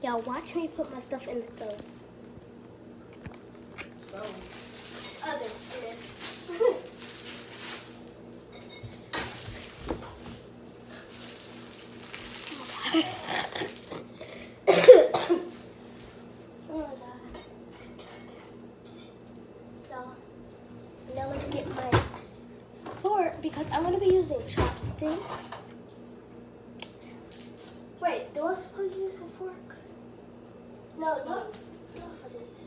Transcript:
Y'all watch me put my stuff in the stove. Oven. Oh my god. So now let's get my fork because I'm gonna be using chopsticks. Wait, do I supposed to use a fork? No, for this.